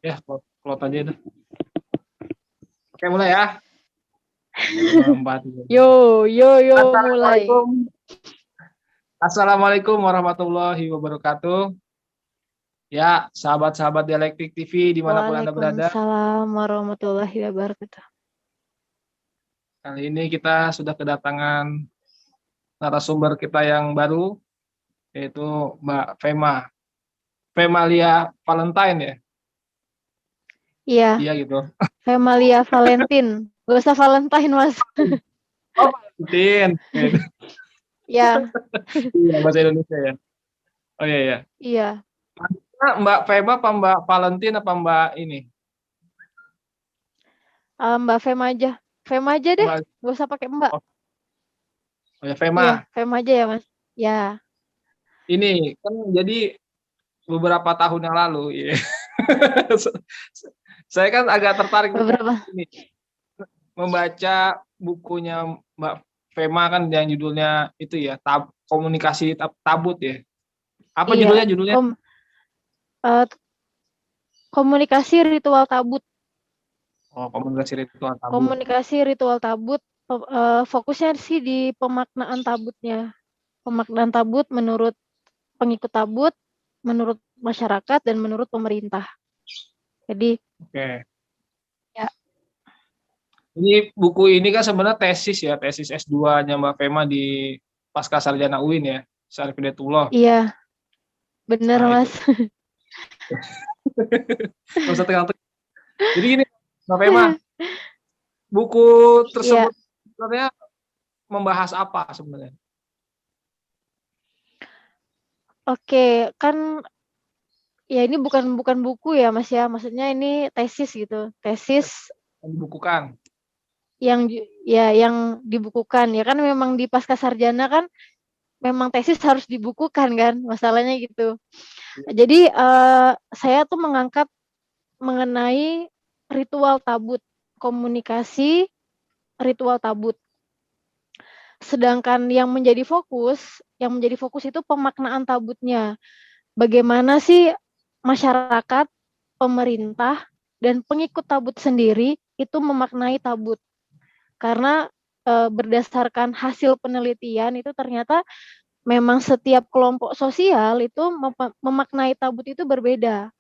Ya, plot aja itu. Oke, mulai ya. Yo, mulai. Assalamualaikum warahmatullahi wabarakatuh. Ya, sahabat-sahabat Dialektik TV dimanapun Anda berada. Waalaikumsalam warahmatullahi wabarakatuh. Kali ini kita sudah kedatangan narasumber kita yang baru, yaitu Mbak Femalia Valentine ya. Iya. Iya gitu. Femalia Valentine. Gak usah Valentine, Mas. Oh, Valentine. Ya. Iya, bahasa Indonesia ya. Oh iya ya. Iya. Mbak Fema apa Mbak Valentine apa Mbak ini? Mbak Fema aja. Fema aja deh. Gak usah pakai Mbak. Oh ya, Fema. Iya, Fema aja ya, Mas. Ya. Ini kan jadi beberapa tahun yang lalu, ya. Saya kan agak tertarik ini, membaca bukunya Mbak Fema kan yang judulnya itu ya, komunikasi tabut ya. Apa Iya. judulnya? Komunikasi ritual tabut. Oh, komunikasi ritual tabut. Komunikasi ritual tabut. Fokusnya sih di pemaknaan tabutnya. Pemaknaan tabut menurut pengikut tabut, menurut masyarakat, dan menurut pemerintah. Jadi, oke. Ya. Ini buku ini kan sebenarnya tesis S2-nya Mbak Fema di Pascasarjana UIN ya, Syarif Hidayatullah. Iya, benar Mas. Jadi gini, Mbak Fema, buku tersebut sebenarnya membahas apa sebenarnya? Oke, kan ya ini bukan buku ya Mas ya, maksudnya ini tesis gitu, tesis yang dibukukan. Yang dibukukan ya kan, memang di Pascasarjana kan memang tesis harus dibukukan kan, masalahnya gitu. Jadi saya tuh mengangkat mengenai ritual tabut, komunikasi ritual tabut. Sedangkan yang menjadi fokus itu pemaknaan tabutnya. Bagaimana sih masyarakat, pemerintah, dan pengikut tabut sendiri itu memaknai tabut. Karena berdasarkan hasil penelitian itu ternyata memang setiap kelompok sosial itu memaknai tabut itu berbeda.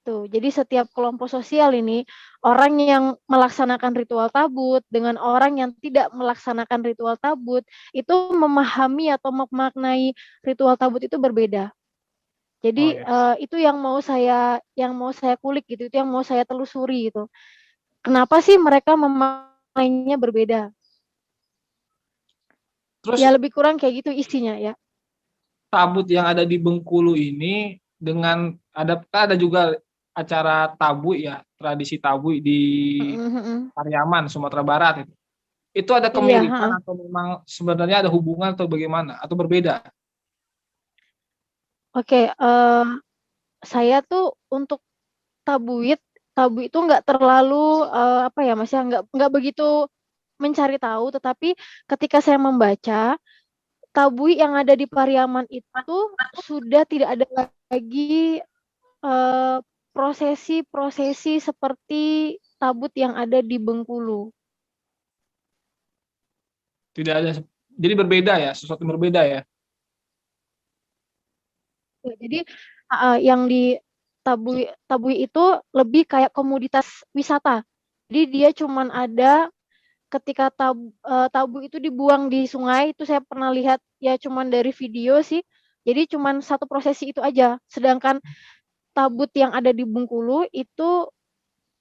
Jadi setiap kelompok sosial ini, orang yang melaksanakan ritual tabut dengan orang yang tidak melaksanakan ritual tabut itu memahami atau memaknai ritual tabut itu berbeda. Jadi itu yang mau saya kulik gitu, itu yang mau saya telusuri gitu. Kenapa sih mereka memaknainya berbeda? Terus, ya lebih kurang kayak gitu isinya ya. Tabut yang ada di Bengkulu ini dengan ada juga acara tabu ya, tradisi tabu di Pariaman, Sumatera Barat itu. Itu ada kemiripan atau memang sebenarnya ada hubungan atau bagaimana atau berbeda? Oke, saya tuh untuk tabu itu nggak terlalu apa ya Mas ya, nggak begitu mencari tahu, tetapi ketika saya membaca tabu yang ada di Pariaman itu sudah tidak ada lagi prosesi-prosesi seperti tabut yang ada di Bengkulu. Tidak ada, jadi berbeda ya, sesuatu yang berbeda ya. Jadi yang di Tabui itu lebih kayak komoditas wisata. Jadi dia cuman ada ketika tabu itu dibuang di sungai, itu saya pernah lihat ya cuman dari video sih. Jadi cuman satu prosesi itu aja. Sedangkan tabut yang ada di Bengkulu itu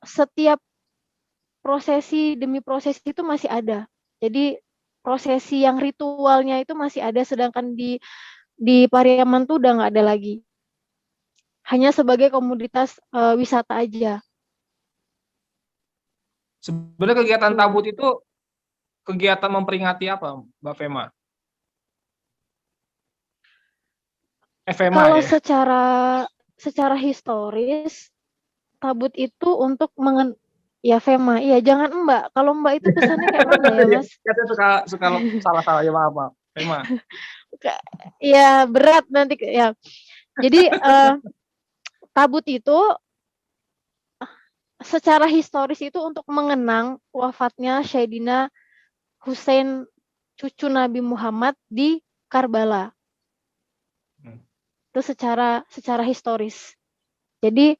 setiap prosesi demi prosesi itu masih ada. Jadi prosesi yang ritualnya itu masih ada, sedangkan di Pariaman tuh udah nggak ada lagi. Hanya sebagai komoditas wisata aja. Sebenarnya kegiatan tabut itu kegiatan memperingati apa, Mbak Fema? Kalau secara historis, tabut itu untuk ya Fema, iya jangan Mbak. Kalau Mbak itu kesannya kayak mana ya Mas? Saya suka salah-salah ya, maaf Fema. Ya berat nanti ya. Jadi tabut itu secara historis itu untuk mengenang wafatnya Sayyidina Husain cucu Nabi Muhammad di Karbala. Itu secara historis. Jadi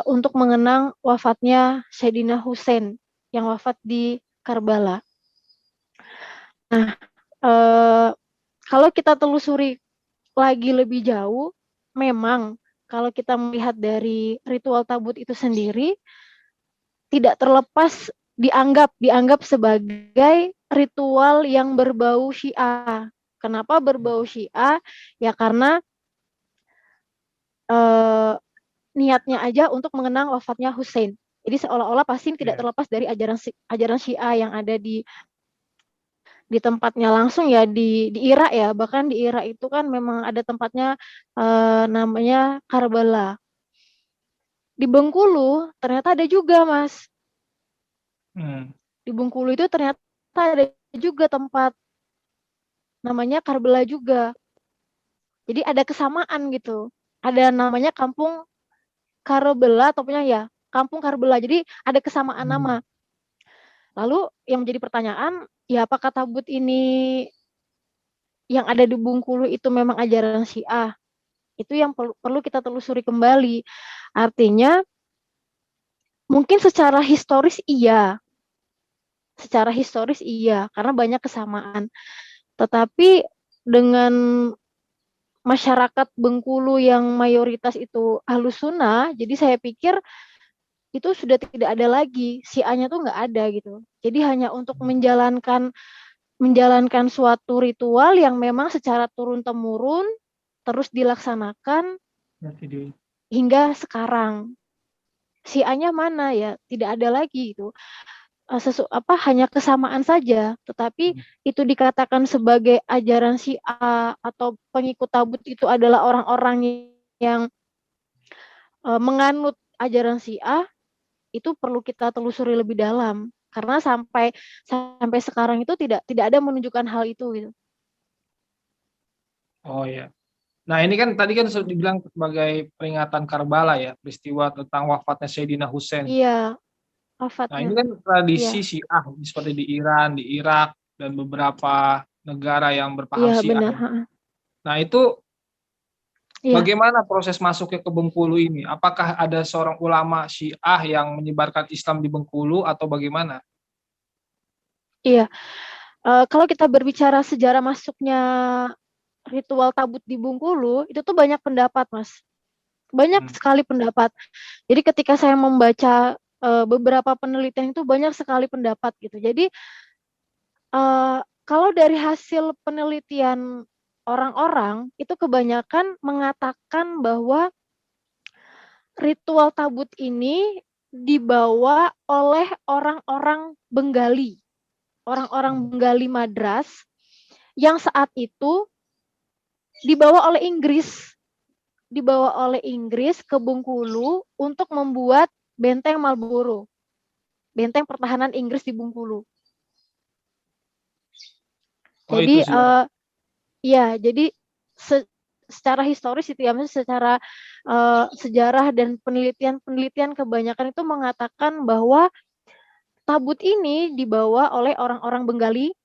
untuk mengenang wafatnya Sayyidina Husain yang wafat di Karbala. Nah, kalau kita telusuri lagi lebih jauh, memang kalau kita melihat dari ritual tabut itu sendiri tidak terlepas dianggap sebagai ritual yang berbau Syiah. Kenapa berbau Syiah? Ya karena niatnya aja untuk mengenang wafatnya Husain. Jadi seolah-olah pasti tidak terlepas dari ajaran Syiah yang ada di tempatnya langsung ya di Irak ya. Bahkan di Irak itu kan memang ada tempatnya namanya Karbala. Di Bengkulu ternyata ada juga, Mas. Di Bengkulu itu ternyata ada juga tempat namanya Karbala juga. Jadi ada kesamaan gitu. Ada namanya Kampung Karbala atau punya ya Kampung Karbala. Jadi ada kesamaan nama. Lalu yang menjadi pertanyaan, ya apakah tabut ini yang ada di Bengkulu itu memang ajaran Syiah? Itu yang perlu kita telusuri kembali. Artinya mungkin secara historis iya. Secara historis iya, karena banyak kesamaan. Tetapi dengan masyarakat Bengkulu yang mayoritas itu Ahlus Sunnah, jadi saya pikir itu sudah tidak ada lagi, Syiahnya tuh nggak ada gitu. Jadi hanya untuk menjalankan suatu ritual yang memang secara turun-temurun terus dilaksanakan hingga sekarang. Syiahnya mana ya? Tidak ada lagi itu. Hanya kesamaan saja, tetapi itu dikatakan sebagai ajaran Syiah atau pengikut tabut itu adalah orang-orang yang menganut ajaran Syiah, itu perlu kita telusuri lebih dalam karena sampai sekarang itu tidak ada menunjukkan hal itu gitu. Oh ya. Nah, ini kan tadi kan sudah dibilang sebagai peringatan Karbala ya, peristiwa tentang wafatnya Sayyidina Husain. Iya, Nah, wafatnya. ini kan tradisi Iya. Syiah seperti di Iran, di Irak, dan beberapa negara yang berpaham Iya, Syiah. benar. Nah, itu Iya. bagaimana proses masuknya ke Bengkulu ini? Apakah ada seorang ulama Syiah yang menyebarkan Islam di Bengkulu atau bagaimana? Iya. Kalau kita berbicara sejarah masuknya ritual tabut di Bengkulu, itu tuh banyak pendapat, Mas. Banyak sekali pendapat. Jadi ketika saya membaca beberapa penelitian itu banyak sekali pendapat gitu. Jadi kalau dari hasil penelitian orang-orang itu kebanyakan mengatakan bahwa ritual tabut ini dibawa oleh orang-orang Bengali, orang-orang Bengali Madras yang saat itu dibawa oleh Inggris ke Bengkulu untuk membuat benteng Marlborough, benteng pertahanan Inggris di Bengkulu. Jadi jadi secara historis itu ya, secara sejarah dan penelitian kebanyakan itu mengatakan bahwa tabut ini dibawa oleh orang-orang Bengali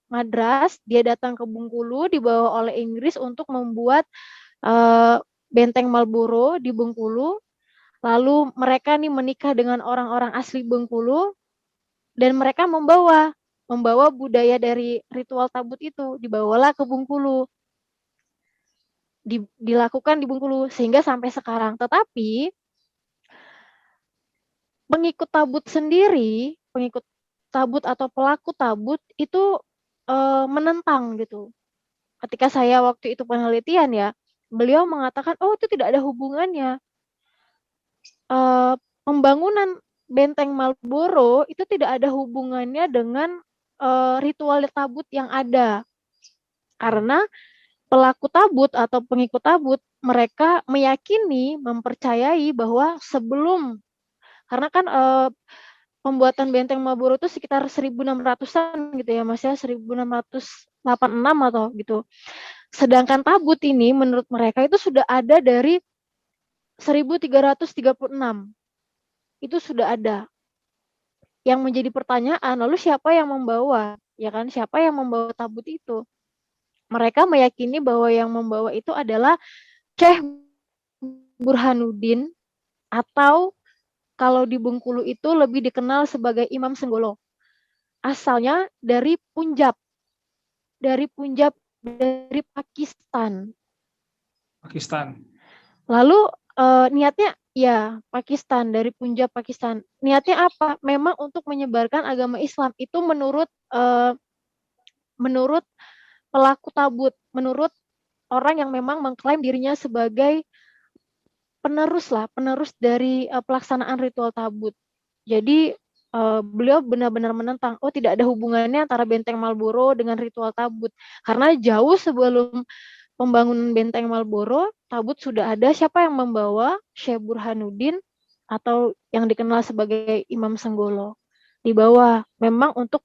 Madras, dia datang ke Bengkulu dibawa oleh Inggris untuk membuat benteng Marlborough di Bengkulu. Lalu mereka nih menikah dengan orang-orang asli Bengkulu dan mereka membawa budaya dari ritual tabut itu, dibawalah ke Bengkulu. Dilakukan di Bengkulu sehingga sampai sekarang. Tetapi pengikut tabut atau pelaku tabut itu menentang gitu. Ketika saya waktu itu penelitian ya, beliau mengatakan, oh itu tidak ada hubungannya. Pembangunan benteng Marlborough itu tidak ada hubungannya dengan ritual tabut yang ada. Karena pelaku tabut atau pengikut tabut, mereka meyakini, mempercayai bahwa karena kan pembuatan benteng Marlborough itu sekitar 1600-an gitu ya Mas ya, 1686 atau gitu. Sedangkan tabut ini menurut mereka itu sudah ada dari 1336 itu sudah ada. Yang menjadi pertanyaan, lalu siapa yang membawa? Ya kan, siapa yang membawa tabut itu? Mereka meyakini bahwa yang membawa itu adalah Syekh Burhanuddin, atau kalau di Bengkulu itu lebih dikenal sebagai Imam Senggolo. Asalnya dari Punjab, dari Pakistan. Lalu niatnya ya Pakistan, dari Punjab Pakistan. Niatnya apa? Memang untuk menyebarkan agama Islam. Itu menurut pelaku tabut, menurut orang yang memang mengklaim dirinya sebagai penerus dari pelaksanaan ritual tabut. Jadi beliau benar-benar menentang, tidak ada hubungannya antara Benteng Marlboro dengan ritual tabut. Karena jauh sebelum pembangunan Benteng Marlboro, tabut sudah ada. Siapa yang membawa? Syekh Burhanuddin, atau yang dikenal sebagai Imam Senggolo. Dibawa memang untuk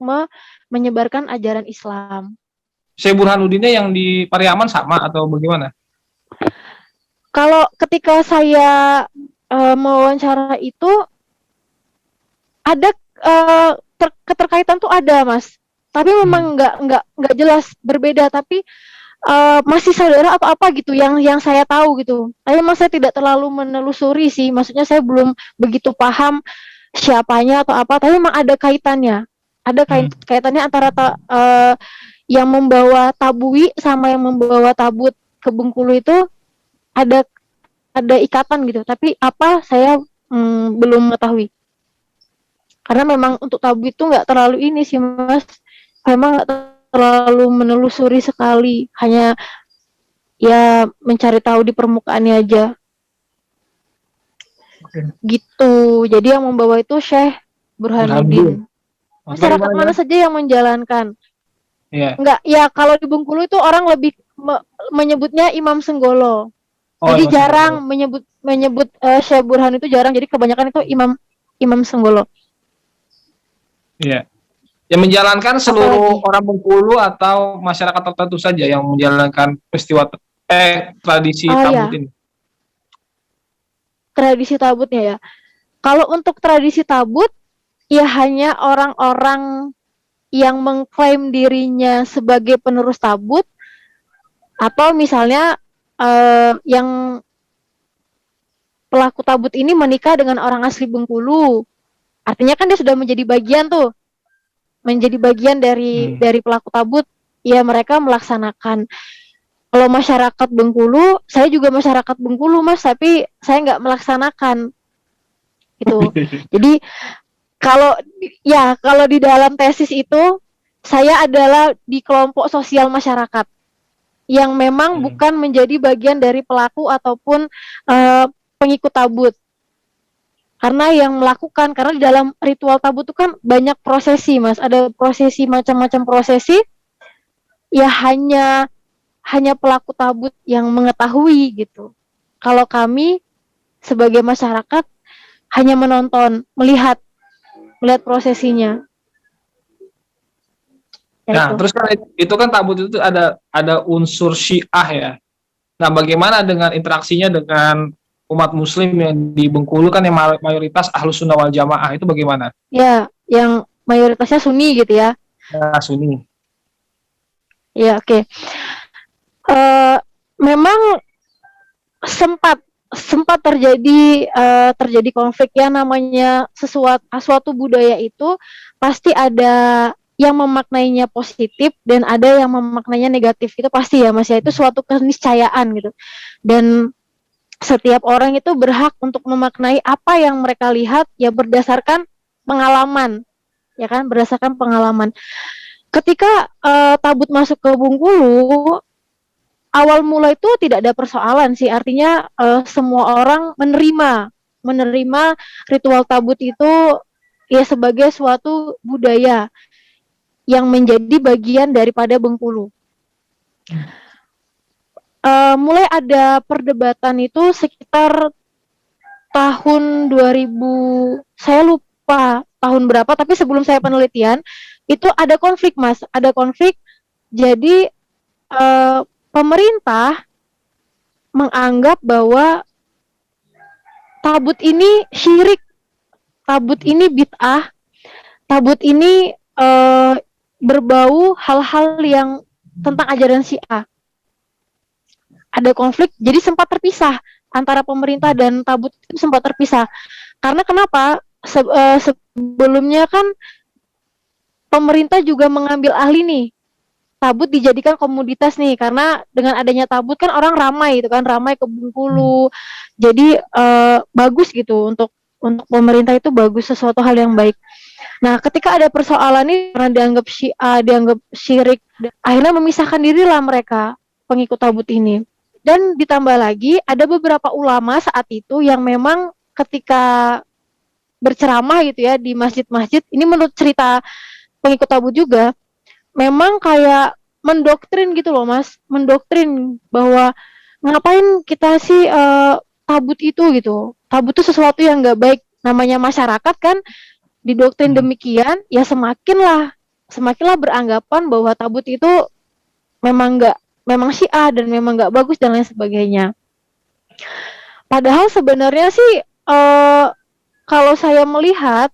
menyebarkan ajaran Islam. Syekh Burhanuddinnya yang di Pariaman sama atau bagaimana? Kalau ketika saya mewawancara itu ada keterkaitan tuh ada, Mas. Tapi memang nggak jelas, berbeda. Tapi masih saudara atau apa gitu yang saya tahu gitu. Tapi memang saya tidak terlalu menelusuri sih. Maksudnya saya belum begitu paham siapanya atau apa. Tapi memang ada kaitannya. Ada kaitannya antara yang membawa tabui sama yang membawa tabut ke Bengkulu itu ada ikatan gitu. Tapi apa saya belum mengetahui. Karena memang untuk tabu itu nggak terlalu ini sih, Mas. Memang nggak terlalu menelusuri sekali. Hanya ya mencari tahu di permukaannya aja. Gitu. Jadi yang membawa itu Syekh Burhanuddin. Masyarakat mana saja yang menjalankan? Enggak, ya kalau di Bengkulu itu orang lebih menyebutnya Imam Senggolo. Jadi jarang menyebut Syekh Burhan itu jarang. Jadi kebanyakan itu Imam Senggolo. Iya. Yang menjalankan seluruh orang Bengkulu atau masyarakat tertentu saja yang menjalankan peristiwa tradisi tabut ini? Tradisi tabutnya ya. Kalau untuk tradisi tabut, ya hanya orang-orang yang mengklaim dirinya sebagai penerus tabut, atau misalnya yang pelaku tabut ini menikah dengan orang asli Bengkulu. Artinya kan dia sudah menjadi bagian dari pelaku tabut, ya mereka melaksanakan. Kalau masyarakat Bengkulu, saya juga masyarakat Bengkulu, Mas, tapi saya nggak melaksanakan gitu. Jadi kalau di dalam tesis itu saya adalah di kelompok sosial masyarakat yang memang bukan menjadi bagian dari pelaku ataupun pengikut tabut. Karena yang melakukan, karena di dalam ritual tabut itu kan banyak prosesi, Mas. Ada prosesi, macam-macam prosesi. Ya hanya pelaku tabut yang mengetahui gitu. Kalau kami sebagai masyarakat hanya menonton, melihat prosesinya. Nah, terus kan itu kan tabut itu ada unsur Syiah ya. Nah, bagaimana dengan interaksinya dengan umat Muslim yang di Bengkulu kan yang mayoritas Ahlus Sunnah wal Jamaah, itu bagaimana? Ya, yang mayoritasnya Sunni gitu ya. Ya, Sunni. Ya, oke. Memang sempat terjadi konflik ya, namanya suatu budaya itu pasti ada yang memaknainya positif dan ada yang memaknainya negatif, itu pasti ya, Mas ya, itu suatu keniscayaan gitu. Dan setiap orang itu berhak untuk memaknai apa yang mereka lihat ya berdasarkan pengalaman, ya kan, berdasarkan pengalaman. Ketika tabut masuk ke Bengkulu, awal mula itu tidak ada persoalan sih, artinya semua orang menerima ritual tabut itu ya sebagai suatu budaya yang menjadi bagian daripada Bengkulu. Mulai ada perdebatan itu sekitar tahun 2000, saya lupa tahun berapa, tapi sebelum saya penelitian itu ada konflik, Mas, ada konflik. Jadi pemerintah menganggap bahwa tabut ini syirik, tabut ini bid'ah, tabut ini berbau hal-hal yang tentang ajaran Syiah. Ada konflik, jadi sempat terpisah antara pemerintah dan tabut itu sempat terpisah. Karena kenapa? Sebelumnya kan pemerintah juga mengambil ahli nih, tabut dijadikan komoditas nih, karena dengan adanya tabut kan orang ramai itu kan, ramai ke Bengkulu. Jadi bagus gitu untuk pemerintah, itu bagus, sesuatu hal yang baik. Nah, ketika ada persoalan ini karena dianggap Syiah, dianggap syirik, akhirnya memisahkan dirilah mereka pengikut tabut ini. Dan ditambah lagi ada beberapa ulama saat itu yang memang ketika berceramah gitu ya di masjid-masjid, ini menurut cerita pengikut tabut juga, memang kayak mendoktrin gitu loh Mas, mendoktrin bahwa ngapain kita sih tabut itu gitu, tabut itu sesuatu yang nggak baik, namanya masyarakat kan didoktrin demikian, ya semakinlah beranggapan bahwa tabut itu memang Syiah dan memang nggak bagus dan lain sebagainya. Padahal sebenarnya sih kalau saya melihat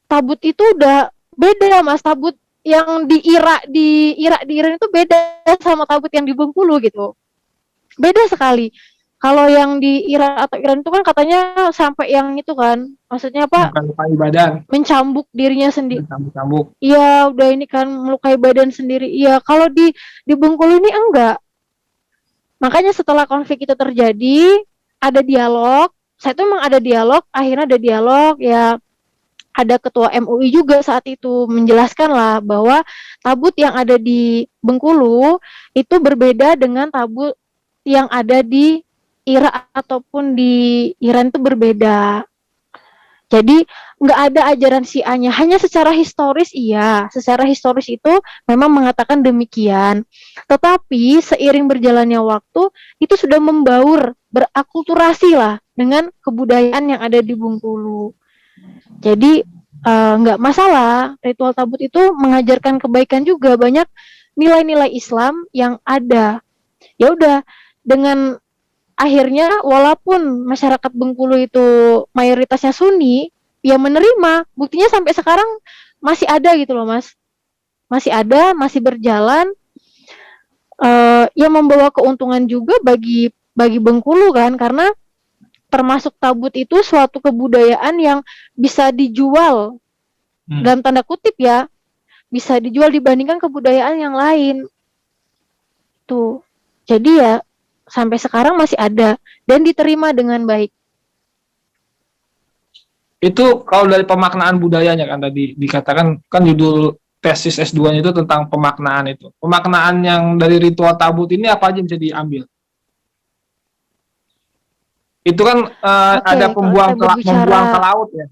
tabut itu udah beda Mas, tabut yang di Iran itu beda sama tabut yang di Bengkulu gitu. Beda sekali. Kalau yang di Iran atau Iran itu kan katanya sampai yang itu kan, maksudnya apa? Melukai badan. Mencambuk dirinya sendiri. Mencambuk. Iya, udah ini kan melukai badan sendiri. Iya, kalau di Bengkulu ini enggak. Makanya setelah konflik itu terjadi, ada dialog. Saya tuh memang ada dialog, akhirnya ada dialog ya. Ada ketua MUI juga saat itu menjelaskan lah bahwa tabut yang ada di Bengkulu itu berbeda dengan tabut yang ada di Irak ataupun di Iran, itu berbeda. Jadi nggak ada ajaran Syiahnya, hanya secara historis iya, secara historis itu memang mengatakan demikian. Tetapi seiring berjalannya waktu itu sudah membaur, berakulturasi lah dengan kebudayaan yang ada di Bengkulu. Jadi nggak masalah, ritual tabut itu mengajarkan kebaikan juga, banyak nilai-nilai Islam yang ada. Ya udah, dengan akhirnya walaupun masyarakat Bengkulu itu mayoritasnya Sunni, ya menerima, buktinya sampai sekarang masih ada gitu loh Mas, masih ada, masih berjalan, yang membawa keuntungan juga bagi Bengkulu kan, karena termasuk tabut itu suatu kebudayaan yang bisa dijual, dalam tanda kutip ya, bisa dijual dibandingkan kebudayaan yang lain tuh. Jadi ya sampai sekarang masih ada dan diterima dengan baik. Itu kalau dari pemaknaan budayanya kan tadi dikatakan, kan judul tesis S2-nya itu tentang pemaknaan itu. Pemaknaan yang dari ritual tabut ini apa aja bisa diambil? Itu kan ada membuang ke laut ya.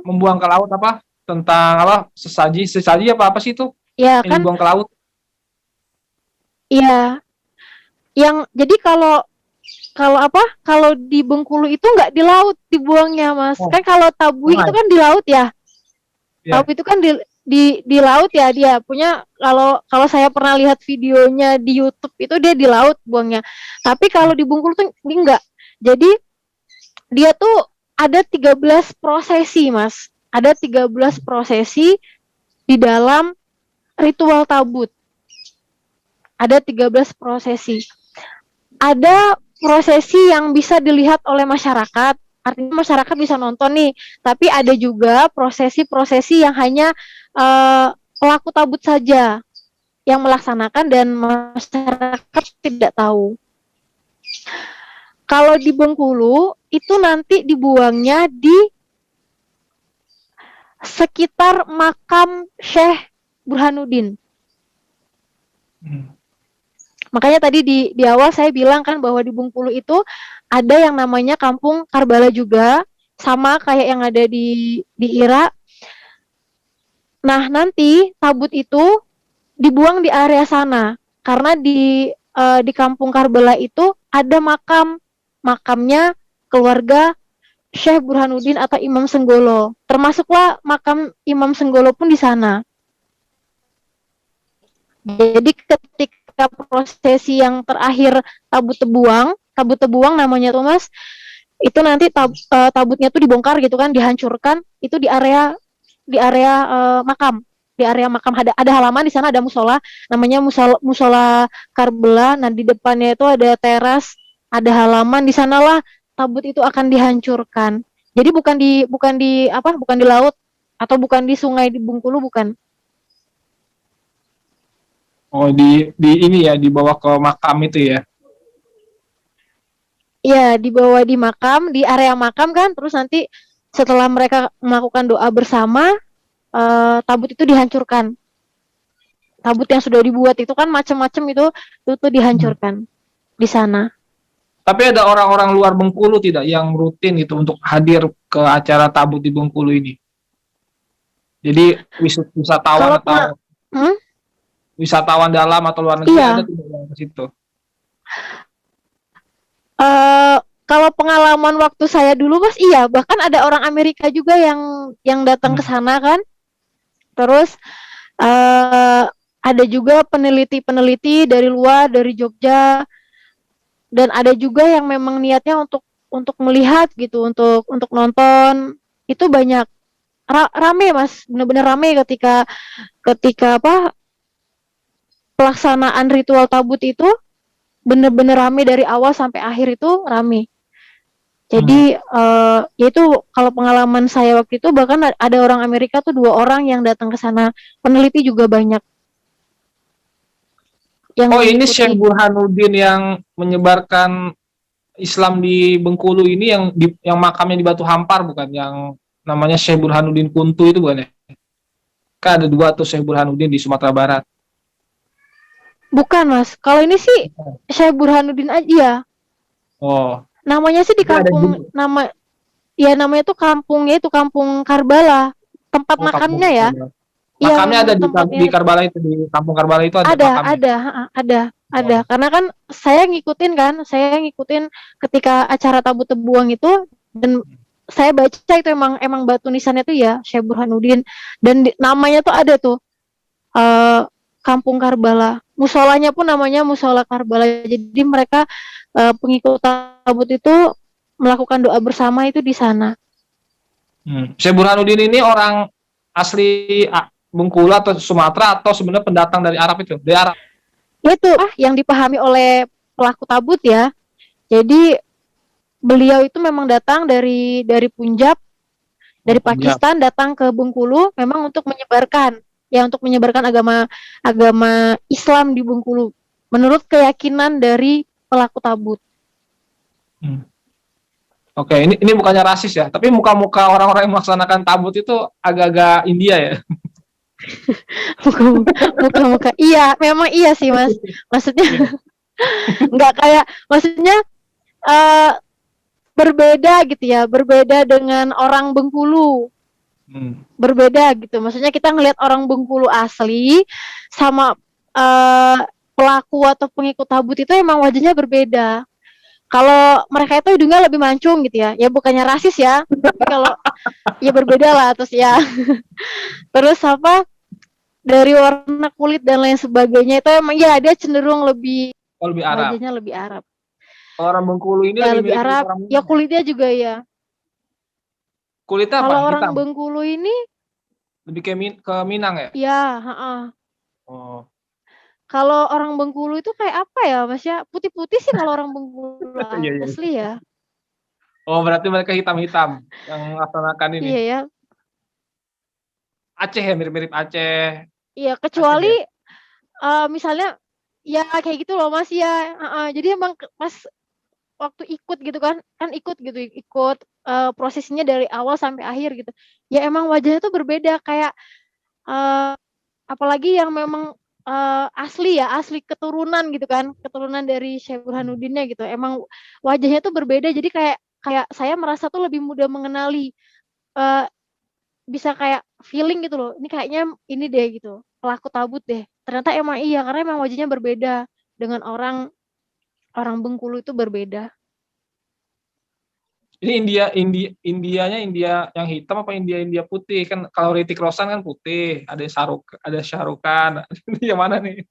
Membuang ke laut apa? Tentang apa? Sesaji apa sih itu? Ya kan. Dibuang ke laut. Iya. Yang jadi kalau di Bengkulu itu nggak di laut dibuangnya Mas. Kan kalau tabui itu kan di laut ya. Tabui itu kan di laut ya, dia punya, kalau saya pernah lihat videonya di YouTube itu dia di laut buangnya. Tapi kalau di Bengkulu tuh enggak. Jadi dia tuh ada 13 prosesi Mas. Ada 13 prosesi di dalam ritual tabut. Ada 13 prosesi. Ada prosesi yang bisa dilihat oleh masyarakat, artinya masyarakat bisa nonton nih. Tapi ada juga prosesi-prosesi yang hanya pelaku tabut saja yang melaksanakan dan masyarakat tidak tahu. Kalau di Bengkulu itu nanti dibuangnya di sekitar makam Syekh Burhanuddin. Makanya tadi di awal saya bilang kan bahwa di Bengkulu itu ada yang namanya Kampung Karbala juga, sama kayak yang ada di Irak. Nah, nanti tabut itu dibuang di area sana karena di Kampung Karbala itu ada makamnya keluarga Syekh Burhanuddin atau Imam Senggolo. Termasuklah makam Imam Senggolo pun di sana. Jadi ketika prosesi yang terakhir tabut tebuang namanya tuh Mas, itu nanti tabutnya tuh dibongkar gitu kan, dihancurkan itu di area makam. Di area makam ada halaman, di sana ada musola, namanya musola Karbala. Nah, di depannya itu ada teras, ada halaman, di sanalah tabut itu akan dihancurkan. Jadi bukan di laut atau bukan di sungai di Bengkulu, bukan. Oh, di ini ya, dibawa ke makam itu ya. Iya, dibawa di makam, di area makam kan, terus nanti setelah mereka melakukan doa bersama, tabut itu dihancurkan. Tabut yang sudah dibuat itu kan macam-macam itu tuh dihancurkan di sana. Tapi ada orang-orang luar Bengkulu tidak yang rutin gitu untuk hadir ke acara tabut di Bengkulu ini? Jadi wisatawan atau wisatawan dalam atau luar negeri ada tidak yang ke situ? Kalau pengalaman waktu saya dulu Mas, iya, bahkan ada orang Amerika juga yang datang ke sana kan. Terus ada juga peneliti-peneliti dari luar, dari Jogja, dan ada juga yang memang niatnya untuk melihat gitu, untuk nonton. Itu banyak, rame Mas, benar-benar rame ketika pelaksanaan ritual tabut itu, benar-benar rame dari awal sampai akhir itu rame. Jadi yaitu kalau pengalaman saya waktu itu, bahkan ada orang Amerika tuh 2 orang yang datang ke sana. Peneliti juga banyak. Ini Syekh Burhanuddin yang menyebarkan Islam di Bengkulu ini yang makamnya di Batu Hampar, bukan? Yang namanya Syekh Burhanuddin Kuntu itu, bukan ya? Kan ada 2 tuh Syekh Burhanuddin di Sumatera Barat. Bukan Mas, kalau ini sih Syekh Burhanuddin aja. Oh. Namanya sih di kampung, namanya tuh kampungnya itu Kampung Karbala, tempat makamnya ya. Makamnya ada di Karbala itu, di Kampung Karbala itu ada makamnya. Ada. Karena kan saya ngikutin ketika acara tabut tebuang itu, dan saya baca itu emang batu nisannya tuh ya Syekh Burhanuddin, dan namanya tuh ada tuh Kampung Karbala. Musolanya pun namanya Musola Karbala. Jadi mereka pengikut tabut itu melakukan doa bersama itu di sana. Syekh Burhanuddin ini orang asli Bengkulu atau Sumatera atau sebenarnya pendatang dari Arab itu? Dari Arab. Itu yang dipahami oleh pelaku tabut ya. Jadi beliau itu memang datang dari Punjab, dari Pakistan, datang ke Bengkulu memang untuk menyebarkan agama Islam di Bengkulu menurut keyakinan dari pelaku tabut. Oke, ini bukannya rasis ya, tapi muka-muka orang-orang yang melaksanakan tabut itu agak-agak India ya. Muka-muka iya, memang iya sih Mas. Maksudnya nggak kayak, maksudnya berbeda gitu ya, berbeda dengan orang Bengkulu. Berbeda gitu. Maksudnya kita ngelihat orang Bengkulu asli sama pelaku atau pengikut tabut itu emang wajahnya berbeda. Kalau mereka itu hidungnya lebih mancung gitu ya. Ya bukannya rasis ya, tapi kalau ya berbeda lah terus ya. Terus dari warna kulit dan lain sebagainya itu emang ya dia cenderung lebih Arab. Wajahnya lebih Arab. Orang Bengkulu ini ya, lebih Arab. Ya kulitnya juga ya. Kulitnya apa? Kalau orang Bengkulu ini lebih ke Minang ya? Iya, Oh. Kalau orang Bengkulu itu kayak apa ya Mas ya? Putih-putih sih kalau orang Bengkulu asli ya. Oh, berarti mereka hitam-hitam yang melaksanakan ini. Iya ya. Aceh ya, mirip-mirip Aceh. Iya, kecuali misalnya ya kayak gitu loh Mas ya. Jadi emang pas waktu ikut gitu kan ikut prosesnya dari awal sampai akhir gitu. Ya emang wajahnya tuh berbeda kayak apalagi yang memang asli keturunan gitu kan, keturunan dari Syekh Burhanuddinnya gitu. Emang wajahnya tuh berbeda, jadi kayak saya merasa tuh lebih mudah mengenali, bisa kayak feeling gitu loh, ini kayaknya ini deh gitu, pelaku tabut deh. Ternyata emang iya, karena emang wajahnya berbeda dengan orang Bengkulu itu berbeda. Ini Indianya India yang hitam apa India putih? Kan kalau Hrithik Roshan kan putih, ada Shah Rukh Khan. Ini yang mana nih?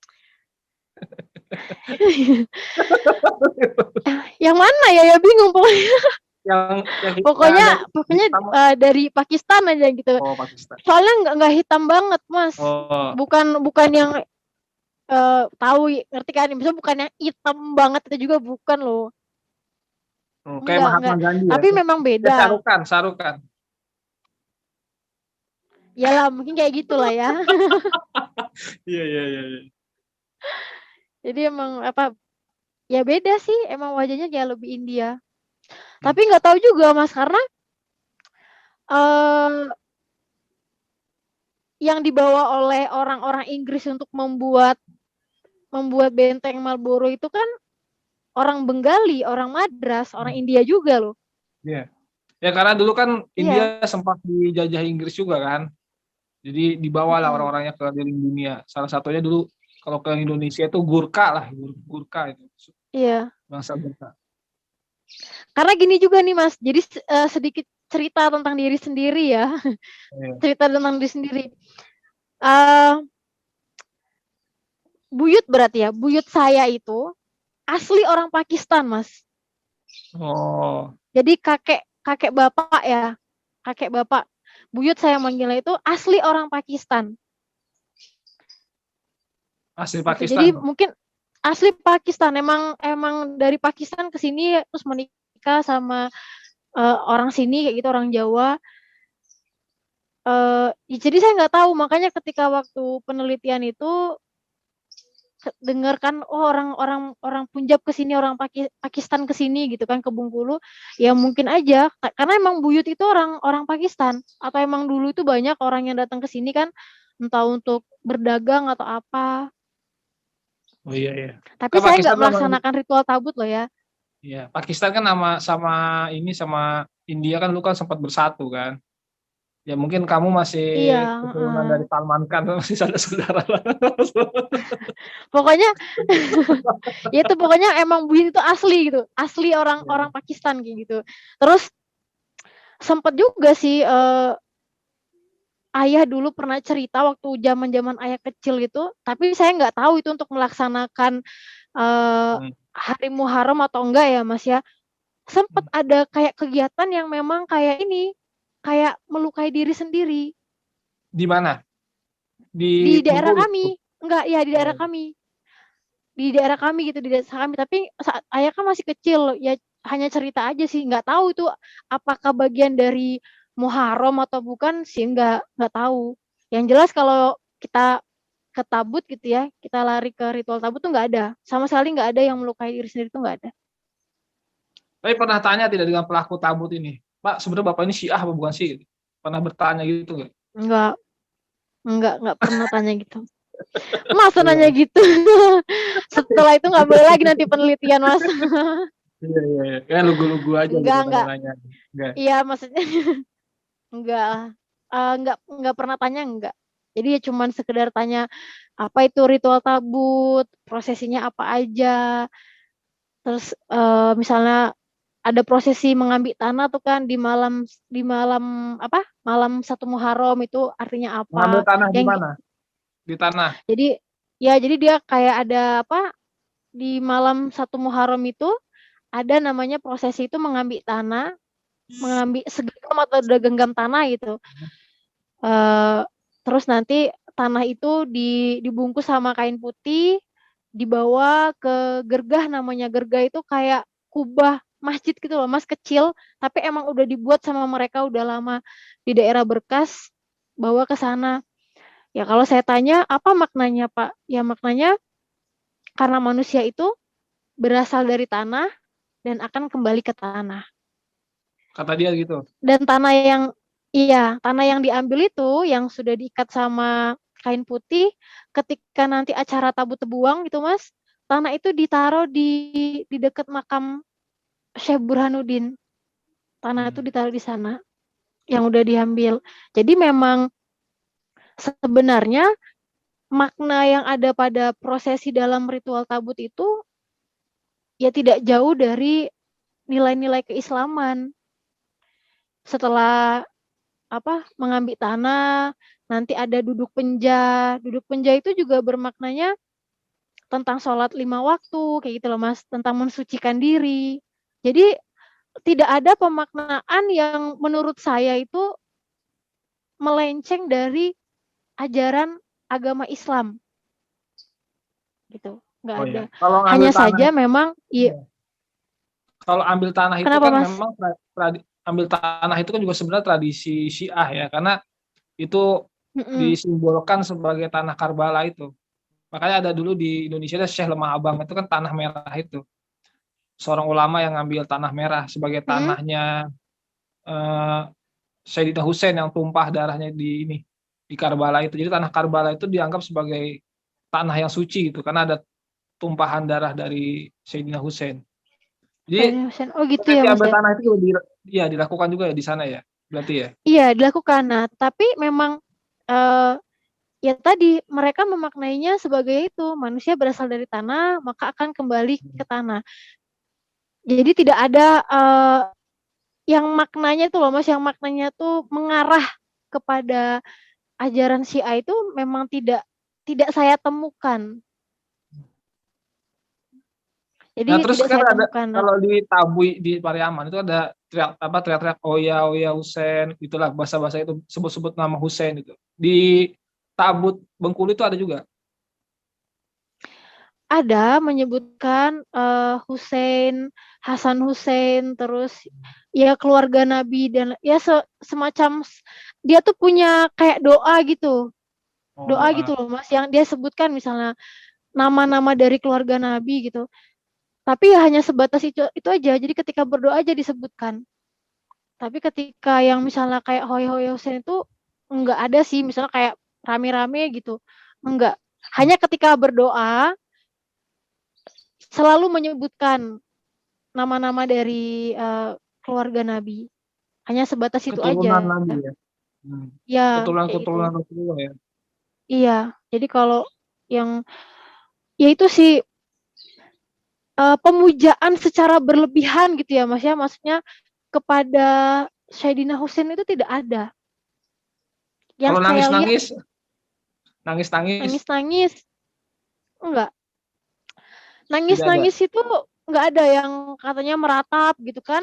Yang mana ya bingung pokoknya. yang ada Pokoknya hitam. dari Pakistan aja gitu. Oh, Pakistan. Soalnya nggak hitam banget, Mas. Oh, Bukan yang tahu, ngerti kan? Misalnya bukan yang hitam banget itu juga bukan loh. kayak Mahatma Enggak. Gandhi ya. Tapi memang Ya, beda. Sarukan. Yalah, mungkin kayak gitulah ya. Iya, iya, iya. Jadi emang apa? Ya beda sih, emang wajahnya kayak lebih India. Hmm. Tapi nggak tahu juga Mas, karena yang dibawa oleh orang-orang Inggris untuk membuat benteng Marlborough itu kan orang Bengali, orang Madras, orang India juga loh. Iya. Ya karena dulu kan Iya. India sempat dijajah Inggris juga kan. Jadi dibawalah orang-orangnya ke keliling dunia. Salah satunya dulu kalau ke Indonesia itu Gurkha lah, Gurkha itu. Iya. Bangsa Gurkha. Karena gini juga nih Mas, jadi sedikit cerita tentang diri sendiri ya. Iya. Cerita tentang diri sendiri. Uh, buyut berarti ya, buyut saya itu asli orang Pakistan Mas. Oh. Jadi kakek bapak ya, kakek bapak. Buyut saya manggilnya itu asli orang Pakistan. Asli Gitu. Pakistan. Jadi mungkin asli Pakistan, emang dari Pakistan ke sini terus menikah sama orang sini kayak gitu, orang Jawa. Jadi saya nggak tahu, makanya ketika waktu penelitian itu dengarkan orang Punjab ke sini, orang Pakistan ke sini gitu kan, ke Bengkulu, ya mungkin aja karena emang buyut itu orang Pakistan, atau emang dulu itu banyak orang yang datang ke sini kan, entah untuk berdagang atau apa. Oh iya, iya. Tapi Kan saya Pakistan nggak sama, melaksanakan ritual tabut loh ya. ya, Pakistan kan sama India kan lu kan sempat bersatu kan. Ya mungkin kamu masih Iya, keturunan dari Salman Khan, masih ada saudara. pokoknya ya itu, pokoknya emang buyut itu asli gitu, asli orang Iya. Pakistan kayak gitu. Terus sempet juga sih ayah dulu pernah cerita waktu zaman ayah kecil gitu, tapi saya nggak tahu itu untuk melaksanakan Hmm. hari Muharram atau enggak ya Mas ya. Sempet ada kayak kegiatan yang memang kayak ini, kayak melukai diri sendiri Di mana? di Di daerah Bengkulu. kami. Enggak, ya di daerah Oh. kami. Di daerah kami gitu, di desa kami, tapi saat ayah kan masih kecil ya, hanya cerita aja sih, nggak tahu itu apakah bagian dari Muharram atau bukan sih, nggak tahu. Yang jelas kalau kita ke tabut gitu ya, kita lari ke ritual tabut tuh nggak ada, sama sekali nggak ada yang melukai diri sendiri, tuh nggak ada. Tapi pernah tanya tidak dengan pelaku tabut ini, Pak, sebenarnya Bapak ini Syiah apa bukan sih? Pernah bertanya gitu nggak? nggak nggak pernah tanya gitu. Masa nanya Iya, gitu? Setelah itu nggak boleh lagi nanti penelitian Mas. iya, iya, iya. Kayak lugu-lugu aja gitu Enggak, nanya-nanya. Enggak. iya maksudnya enggak, enggak pernah tanya, enggak. Jadi ya cuman sekedar tanya apa itu ritual tabut, prosesinya apa aja. Terus misalnya ada prosesi mengambil tanah tuh kan di malam apa? Malam 1 Muharram itu artinya Mengambil apa? tanah di Yang mana? Di tanah. jadi jadi dia kayak ada apa? Di malam 1 Muharram itu ada namanya prosesi itu mengambil tanah, mengambil segenggam atau 2 genggam tanah gitu. Eh, terus nanti tanah itu dibungkus sama kain putih, dibawa ke gergah, namanya gergah itu kayak kubah masjid gitu loh Mas, kecil, tapi emang udah dibuat sama mereka udah lama di daerah Berkas, bawa ke sana. Ya kalau saya tanya apa maknanya Pak? Ya maknanya karena manusia itu berasal dari tanah dan akan kembali ke tanah. Kata dia gitu. Dan tanah yang diambil itu yang sudah diikat sama kain putih, ketika nanti acara tabut tebuang gitu Mas, tanah itu ditaruh di dekat makam Syekh Burhanuddin. Tanah itu ditaruh di sana yang udah diambil. Jadi memang sebenarnya makna yang ada pada prosesi dalam ritual tabut itu ya tidak jauh dari nilai-nilai keislaman. Setelah mengambil tanah, nanti ada duduk penja. Duduk penja itu juga bermaknanya tentang sholat 5 waktu kayak gitu loh Mas, tentang mensucikan diri. Jadi tidak ada pemaknaan yang menurut saya itu melenceng dari ajaran agama Islam gitu, nggak Oh ada. ya, kalau ngambil Hanya tanah, saja memang iya. Kalau ambil tanah itu kenapa kan Mas? memang ambil tanah itu kan juga sebenarnya tradisi Syiah ya, karena itu Mm-mm. disimbolkan sebagai tanah Karbala itu. Makanya ada dulu di Indonesia ada Syekh Lemah Abang itu kan tanah merah itu. Seorang ulama yang ngambil tanah merah sebagai Mm-mm. tanahnya eh, Sayyidina Husain yang tumpah darahnya di Karbala itu. Jadi tanah Karbala itu dianggap sebagai tanah yang suci gitu karena ada tumpahan darah dari Sayyidina Husain. Jadi Oh gitu ya prosesi Mas ambil ya. tanah itu ya dilakukan juga ya di sana ya. Berarti ya. Iya dilakukan. Nah tapi memang eh, ya tadi mereka memaknainya sebagai itu manusia berasal dari tanah maka akan kembali ke tanah. Jadi tidak ada yang maknanya tuh loh Mas, yang maknanya tuh mengarah kepada ajaran Syiah itu memang tidak saya temukan. Jadi Nah, terus tidak kan saya ada temukan. Nah, kalau di Tabui di Pariaman itu ada teriak-teriak Oya Oya Husain, itulah bahasa-bahasa itu sebut-sebut nama Husain itu. Di Tabut Bengkulu itu ada juga. ada menyebutkan Hussein, Hasan Hussein, terus ya keluarga Nabi dan ya semacam dia tuh punya kayak doa gitu. Oh, Doa gitu doa. loh Mas, yang dia sebutkan misalnya nama-nama dari keluarga Nabi gitu. Tapi ya hanya sebatas itu aja. Jadi ketika berdoa aja disebutkan. Tapi ketika yang misalnya kayak Hoya Hoya Hussein itu enggak ada sih, misalnya kayak rame-rame gitu. Enggak. Hanya ketika berdoa selalu menyebutkan nama-nama dari keluarga Nabi. Hanya sebatas itu Keturunan aja. Nabi ya. Hmm. Ya, kayak gitu. Keturunan-keturunan Rasulullah ya. Iya. Jadi kalau yang ya itu sih pemujaan secara berlebihan gitu ya Mas ya. Maksudnya kepada Sayyidina Husain itu tidak ada. Yang Kalau saya lihat nangis-nangis, nangis-nangis nangis-nangis enggak. tidak ada. Nangis-nangis itu enggak ada yang katanya meratap gitu kan.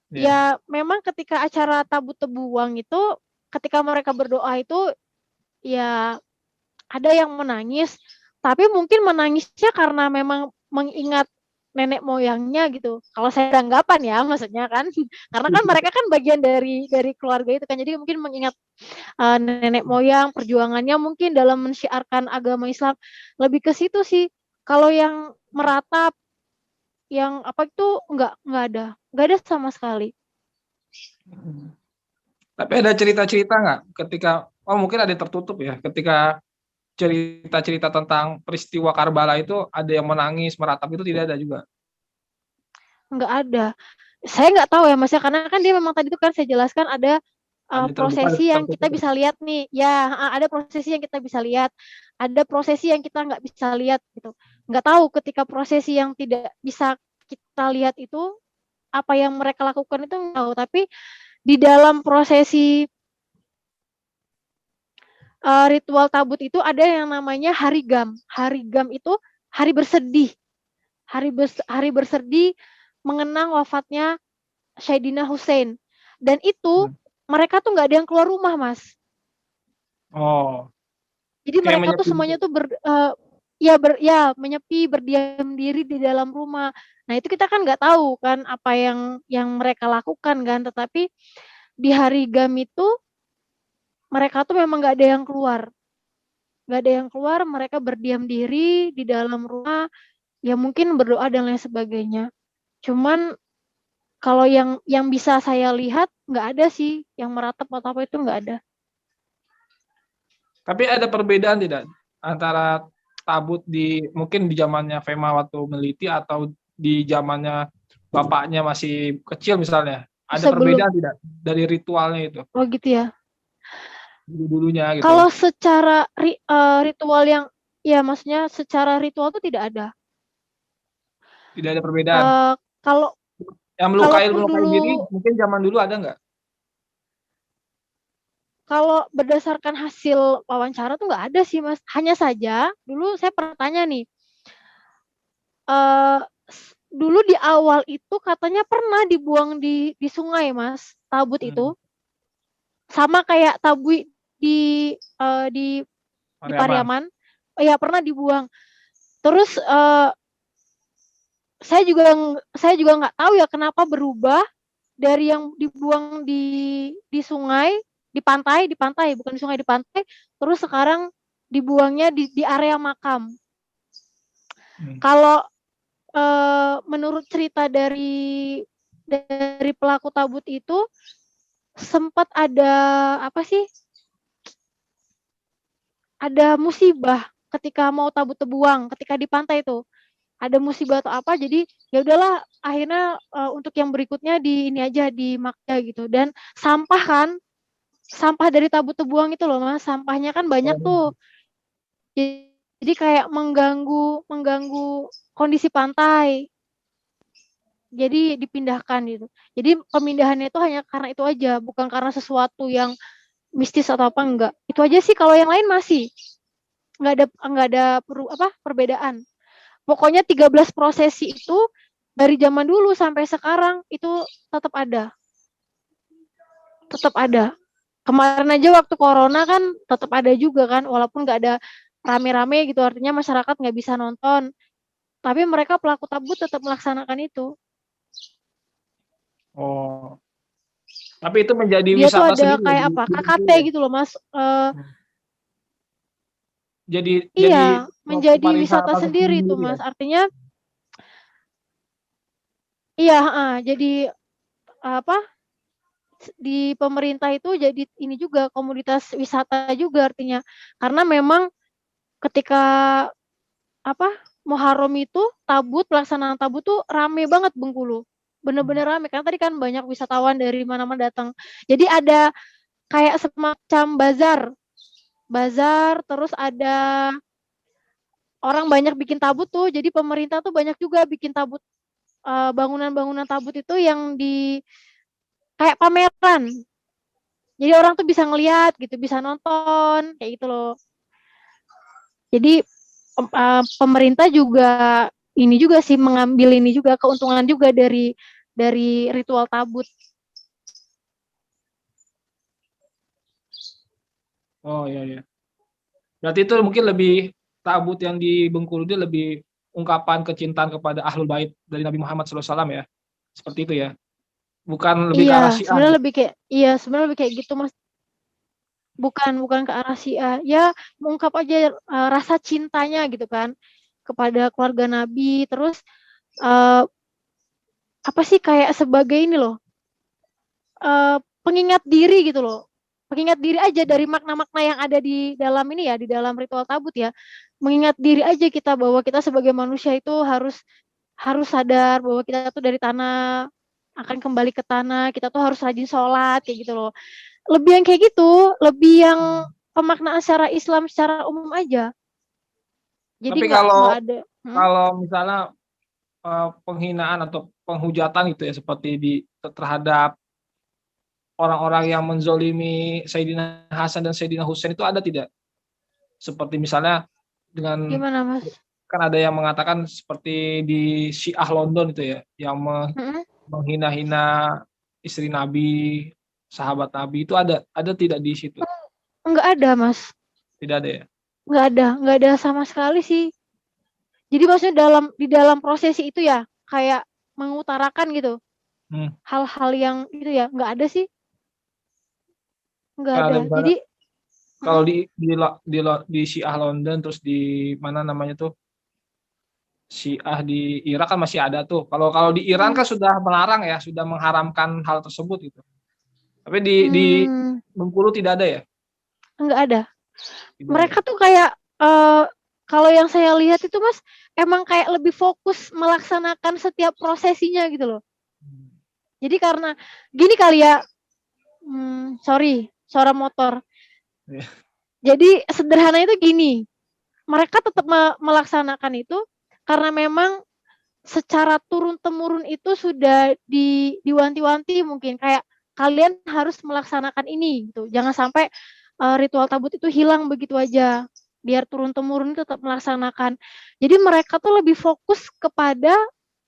Ya. Ya memang ketika acara tabut tebuang itu ketika mereka berdoa itu ya ada yang menangis, tapi mungkin menangisnya karena memang mengingat nenek moyangnya gitu. Kalau saya anggapan ya, maksudnya kan, karena kan mereka kan bagian dari keluarga itu kan, jadi mungkin mengingat nenek moyang, perjuangannya mungkin dalam mensyiarkan agama Islam lebih ke situ sih. Kalau yang meratap, yang apa itu nggak ada sama sekali. Tapi ada cerita-cerita nggak ketika, oh mungkin ada yang tertutup ya, ketika cerita-cerita tentang peristiwa Karbala itu ada yang menangis, meratap itu tidak ada juga. Nggak ada. Saya nggak tahu ya Mas ya, karena kan dia memang tadi itu kan saya jelaskan ada Ada terbuka, ada prosesi yang kita tertutup. bisa lihat nih. Ya, ada prosesi yang kita bisa lihat. Ada prosesi yang kita nggak bisa lihat gitu. Nggak tahu ketika prosesi yang tidak bisa kita lihat itu apa yang mereka lakukan itu nggak tahu. Tapi di dalam prosesi ritual tabut itu ada yang namanya hari gam. Hari gam itu hari bersedih. Hari bersedih mengenang wafatnya Sayyidina Hussein. Dan itu Hmm. mereka tuh nggak ada yang keluar rumah, Mas. Oh, Jadi kayak mereka tuh menyepi gitu. semuanya tuh menyepi, berdiam diri di dalam rumah. Nah, itu kita kan nggak tahu kan apa yang mereka lakukan kan, tetapi di hari GAM itu mereka tuh memang nggak ada yang keluar. Nggak ada yang keluar, mereka berdiam diri di dalam rumah, ya mungkin berdoa dan lain sebagainya. Cuman kalau yang bisa saya lihat nggak ada sih yang meratap atau apa itu nggak ada. Tapi ada perbedaan tidak antara tabut di mungkin di zamannya Fema waktu meneliti atau di zamannya bapaknya masih kecil misalnya? Ada Sebelum perbedaan tidak dari ritualnya itu oh gitu ya. dulu-dulunya gitu? Kalau secara ritual yang ya maksudnya secara ritual itu tidak ada. Tidak ada perbedaan. Eh, kalau Yang melukai kalaupun melukai diri dulu mungkin zaman dulu ada nggak? kalau berdasarkan hasil wawancara tuh nggak ada sih Mas. Hanya saja dulu saya pernah tanya nih, eh dulu di awal itu katanya pernah dibuang di sungai, Mas, tabut itu. Sama kayak tabui di Pariaman. Pariaman. Ya pernah dibuang. Terus saya juga nggak tahu ya kenapa berubah dari yang dibuang di sungai, di pantai bukan di sungai, di pantai, terus sekarang dibuangnya di area makam. Kalau menurut cerita dari pelaku tabut itu sempat ada apa sih? Ada musibah ketika mau tabut terbuang, ketika di pantai itu. Ada musibah atau apa, jadi ya udahlah akhirnya untuk yang berikutnya di ini aja di makja gitu. Dan sampah dari tabut terbuang itu loh Mas, sampahnya kan banyak tuh. Jadi kayak mengganggu kondisi pantai. Jadi dipindahkan gitu. Jadi pemindahannya itu hanya karena itu aja, bukan karena sesuatu yang mistis atau apa, enggak. Itu aja sih, kalau yang lain masih enggak ada perbedaan. Pokoknya 13 prosesi itu dari zaman dulu sampai sekarang itu tetap ada. Tetap ada. Kemarin aja waktu corona kan tetap ada juga kan, walaupun nggak ada rame-rame gitu, artinya masyarakat nggak bisa nonton. Tapi mereka pelaku tabut tetap melaksanakan itu. Oh. Tapi itu menjadi Dia tuh wisata ada sendiri kayak di apa, KKT Bengkulu ya? gitu loh Mas. Jadi Iya, menjadi wisata pariwisata sendiri tuh tersendiri ya? Mas. Artinya iya, jadi apa, di pemerintah itu jadi ini juga komoditas wisata juga artinya. Karena memang ketika apa, Muharram itu pelaksanaan tabut tuh rame banget Bengkulu. Bener-bener rame, karena tadi kan banyak wisatawan dari mana-mana datang. Jadi ada kayak semacam bazar, terus ada orang banyak bikin tabut tuh. Jadi pemerintah tuh banyak juga bikin tabut, bangunan-bangunan tabut itu yang di kayak pameran. Jadi orang tuh bisa ngeliat gitu, bisa nonton kayak gitu loh. Jadi pemerintah juga ini juga sih mengambil ini juga keuntungan juga dari ritual tabut. Oh iya iya. Berarti itu mungkin lebih tabut yang di Bengkulu dia lebih ungkapan kecintaan kepada Ahlul Bait dari Nabi Muhammad SAW ya. Seperti itu ya. Bukan lebih ke arah Iya, Syiah. sebenarnya lebih kayak gitu Mas. Bukan ke arah Syiah. Ya, mengungkap aja rasa cintanya gitu kan kepada keluarga Nabi. Terus apa sih, kayak sebagai ini loh, pengingat diri gitu loh. Pengingat diri aja dari makna-makna yang ada di dalam ini ya, di dalam ritual tabut ya. Mengingat diri aja kita bahwa kita sebagai manusia itu harus sadar bahwa kita tuh dari tanah akan kembali ke tanah, kita tuh harus rajin sholat kayak gitu loh. Lebih yang kayak gitu, lebih yang pemaknaan secara Islam secara umum aja. Jadi Tapi nggak ada. kalau misalnya penghinaan atau penghujatan gitu ya, seperti terhadap orang-orang yang menzolimi Sayyidina Hasan dan Sayyidina Husain itu ada tidak? Seperti misalnya dengan Gimana Mas? kan ada yang mengatakan seperti di Syiah London itu ya, yang menghina-hina istri Nabi, sahabat Nabi, itu ada tidak di situ? Nggak ada Mas. Tidak ada ya? Nggak ada sama sekali sih. Jadi maksudnya di dalam prosesi itu ya kayak mengutarakan gitu hal-hal yang itu ya, nggak ada sih, nggak Kan ada. ada misalnya Jadi kalau di Syiah London, terus di mana namanya tuh, Syiah di Irak kan masih ada tuh. Kalau di Iran kan sudah melarang ya, sudah mengharamkan hal tersebut gitu. Tapi di Bengkulu tidak ada ya? nggak ada. Tidak ada. Mereka tuh kayak kalau yang saya lihat itu Mas, emang kayak lebih fokus melaksanakan setiap prosesinya gitu loh. Jadi karena gini kali ya, sorry, suara motor. Yeah. Jadi sederhana itu gini, mereka tetap melaksanakan itu karena memang secara turun-temurun itu sudah diwanti-wanti, mungkin kayak kalian harus melaksanakan ini gitu. Jangan sampai ritual tabut itu hilang begitu aja. Biar turun-temurun tetap melaksanakan. Jadi mereka tuh lebih fokus kepada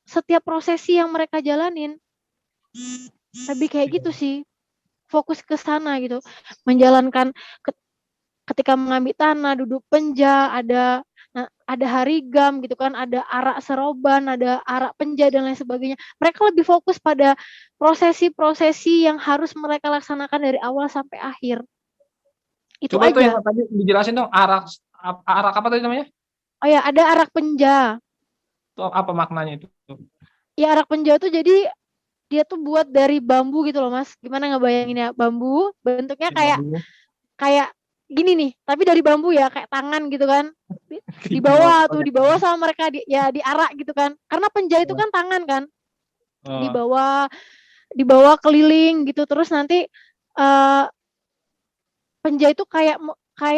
setiap prosesi yang mereka jalanin. Lebih kayak gitu sih, fokus ke sana gitu. Menjalankan ketika mengambil tanah, duduk penja, ada harigam gitu kan, ada arak seroban, ada arak penja dan lain sebagainya. Mereka lebih fokus pada prosesi-prosesi yang harus mereka laksanakan dari awal sampai akhir. Itu Coba tuh yang aja. tadi dijelasin dong, arak apa tadi namanya? Oh ya, ada arak penja. Itu apa maknanya itu? Ya, arak penja tuh jadi dia tuh buat dari bambu gitu loh, Mas. Gimana ngebayanginnya? Bambu bentuknya Ya, kayak bambu kayak gini nih, tapi dari bambu ya, kayak tangan gitu kan. gitu. Oke. Di bawah sama mereka ya diarak gitu kan. Karena penjah itu Oh, kan tangan kan. Di oh. bawah di bawah keliling gitu, terus nanti penjah itu kayak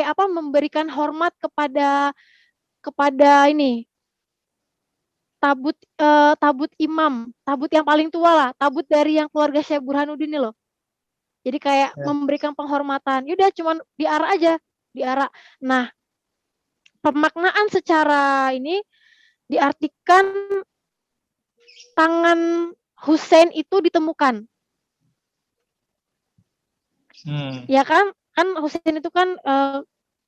apa, memberikan hormat kepada ini tabut imam, tabut yang paling tua lah, tabut dari yang keluarga Syekh Burhanuddin ini loh. Jadi kayak Ya. memberikan penghormatan. Yaudah cuman diarak aja, diarak. Nah, pemaknaan secara ini diartikan tangan Hussein itu ditemukan. Ya kan? Kan Hussein itu kan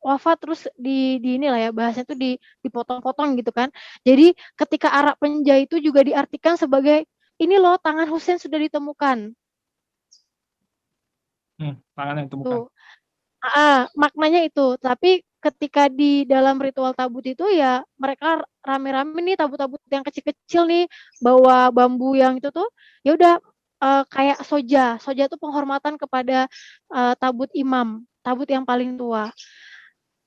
wafat terus di inilah ya, bahasanya itu dipotong-potong gitu kan. Jadi ketika arak penjah itu juga diartikan sebagai ini loh, tangan Hussein sudah ditemukan. Tangannya ditemukan. Tuh. Maknanya itu. Tapi ketika di dalam ritual tabut itu ya mereka rame-rame nih, tabut-tabut yang kecil-kecil nih, bawa bambu yang itu tuh, ya udah kayak soja. Soja itu penghormatan kepada tabut imam, tabut yang paling tua.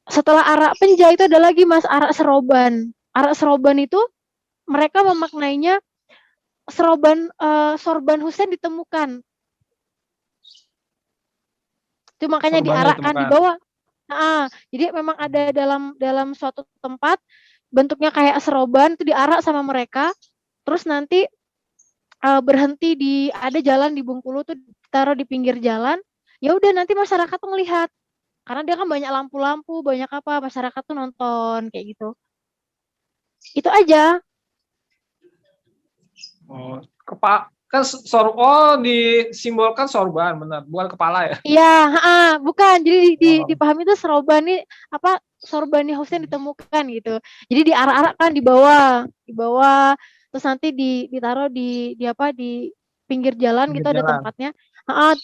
Setelah arak penjah itu ada lagi Mas, arak seroban. Arak seroban itu mereka memaknainya sorban Husain ditemukan. Itu makanya Sorbannya diarakkan di ditemukan. bawah. Jadi memang ada dalam suatu tempat bentuknya kayak seroban itu diarak sama mereka. Terus nanti berhenti ada jalan di Bengkulu tuh, taruh di pinggir jalan. Ya udah nanti masyarakat tuh ngelihat. Karena dia kan banyak lampu-lampu, banyak apa, masyarakat tuh nonton kayak gitu. Itu aja. Oh, kan disimbolkan sorban, benar, bukan kepala ya? Iya, bukan. Jadi Oh. dipahami itu seroban nih apa, sorbannya Husain ditemukan gitu. Jadi diarak-arak kan di bawah, terus nanti ditaruh di pinggir jalan Pinggir gitu ada jalan. tempatnya.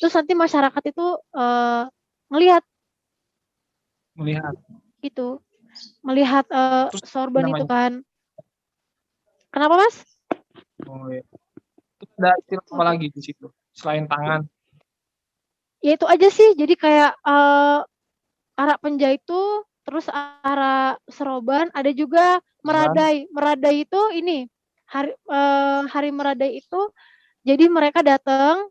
Terus nanti masyarakat itu ngelihat Melihat. gitu, melihat Terus sorban itu namanya. kan. Kenapa, Mas? Oh iya. Terus ada istilah apa lagi di situ selain tangan? Ya itu aja sih. Jadi kayak arak penjah itu, terus arak seroban, ada juga Sorban. meradai. Meradai itu ini hari meradai itu, jadi mereka datang,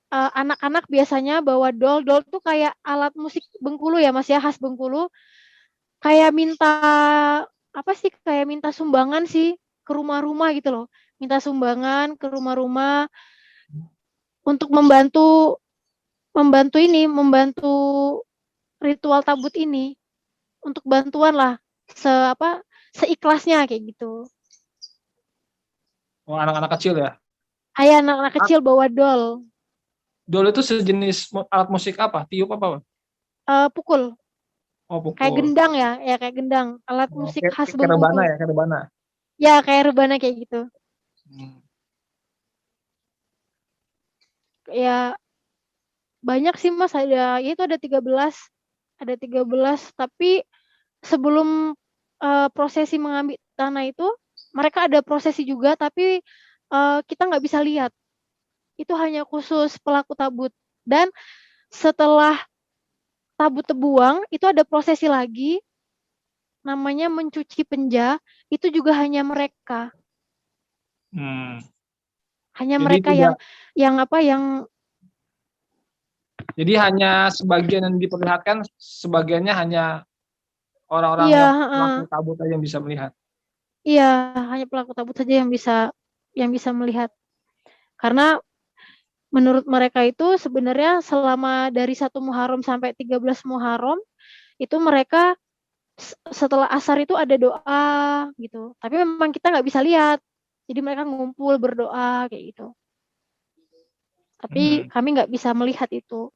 anak-anak biasanya bawa dol. Dol tuh kayak alat musik Bengkulu ya Mas ya, khas Bengkulu. Kayak minta apa sih, kayak minta sumbangan sih ke rumah-rumah gitu loh. Minta sumbangan ke rumah-rumah untuk membantu ritual tabut ini. Untuk bantuan lah, seikhlasnya kayak gitu. Oh, anak-anak kecil ya? Anak-anak kecil bawa dol. Dol itu sejenis alat musik apa? Tiup apa? Pukul. Oh, Kayak pukul. gendang ya, kayak gendang. Alat Oh, musik khas kayak rebana Bengkulu. ya, kayak rebana. Ya, kayak rebana kayak gitu. Hmm. Ya, banyak sih Mas, ya itu ada 13. Ada 13, tapi sebelum prosesi mengambil tanah itu, mereka ada prosesi juga, tapi kita nggak bisa lihat. Itu hanya khusus pelaku tabut. Dan setelah tabut terbuang, itu ada prosesi lagi, namanya mencuci penjah, itu juga hanya mereka. Hanya Jadi mereka tidak. yang Jadi hanya sebagian yang diperlihatkan, sebagiannya hanya orang-orang iya, yang pelaku tabut aja yang bisa melihat. iya, hanya pelaku tabut saja yang bisa melihat. Karena menurut mereka itu sebenarnya selama dari 1 Muharram sampai 13 Muharram, itu mereka setelah asar itu ada doa gitu. Tapi memang kita nggak bisa lihat. Jadi mereka ngumpul berdoa kayak gitu. Tapi kami nggak bisa melihat itu.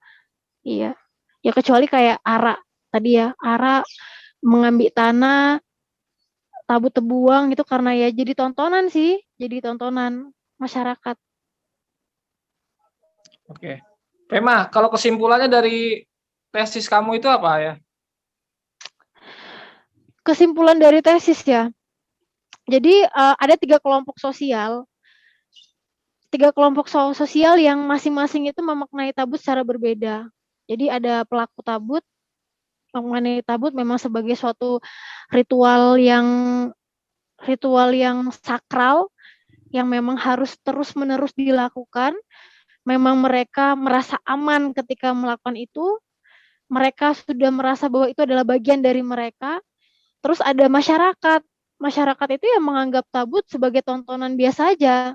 Iya. Ya kecuali kayak Ara tadi ya, Ara mengambil tanah, tabut terbuang itu karena ya jadi tontonan sih, jadi tontonan masyarakat. Oke. Pema, kalau kesimpulannya dari tesis kamu itu apa ya? Kesimpulan dari tesis ya. Jadi ada 3 kelompok sosial. 3 kelompok sosial yang masing-masing itu memaknai tabut secara berbeda. Jadi ada pelaku tabut, memaknai tabut memang sebagai suatu ritual yang sakral, yang memang harus terus-menerus dilakukan. Memang mereka merasa aman ketika melakukan itu. Mereka sudah merasa bahwa itu adalah bagian dari mereka. Terus ada masyarakat. Masyarakat itu yang menganggap tabut sebagai tontonan biasa aja.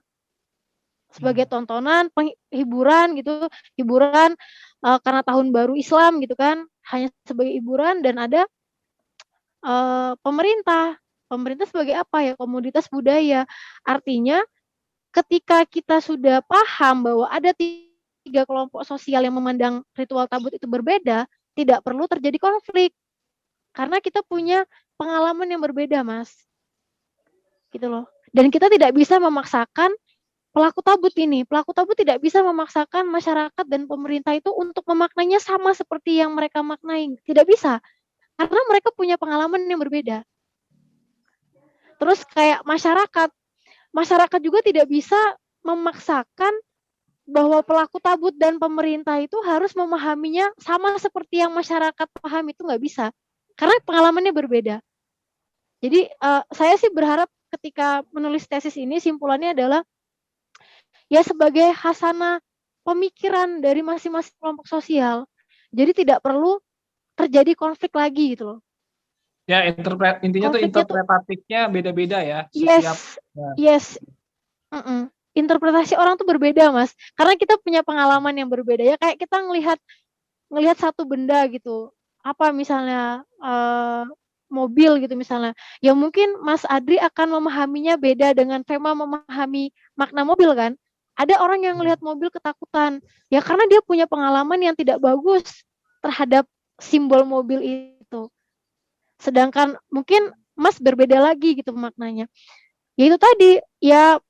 Sebagai tontonan, hiburan gitu, hiburan karena tahun baru Islam gitu kan, hanya sebagai hiburan. Dan ada pemerintah sebagai apa ya, komoditas budaya. Artinya ketika kita sudah paham bahwa ada 3 kelompok sosial yang memandang ritual tabut itu berbeda, tidak perlu terjadi konflik karena kita punya pengalaman yang berbeda, Mas, gitu loh. Dan kita tidak bisa memaksakan pelaku tabut tidak bisa memaksakan masyarakat dan pemerintah itu untuk memaknainya sama seperti yang mereka maknai. Tidak bisa. Karena mereka punya pengalaman yang berbeda. Terus kayak masyarakat juga tidak bisa memaksakan bahwa pelaku tabut dan pemerintah itu harus memahaminya sama seperti yang masyarakat paham, itu nggak bisa. Karena pengalamannya berbeda. Jadi saya sih berharap ketika menulis tesis ini simpulannya adalah ya sebagai hasanah pemikiran dari masing-masing kelompok sosial. Jadi tidak perlu terjadi konflik lagi gitu loh. Ya, intinya tuh interpretatifnya beda-beda ya. Yes. Interpretasi orang tuh berbeda, Mas. Karena kita punya pengalaman yang berbeda ya. Kayak kita ngelihat satu benda gitu. Apa misalnya mobil gitu misalnya. Ya mungkin Mas Adri akan memahaminya beda dengan Fema memahami makna mobil kan. Ada orang yang melihat mobil ketakutan. Ya karena dia punya pengalaman yang tidak bagus terhadap simbol mobil itu. Sedangkan mungkin Mas berbeda lagi gitu maknanya. Ya itu tadi, ya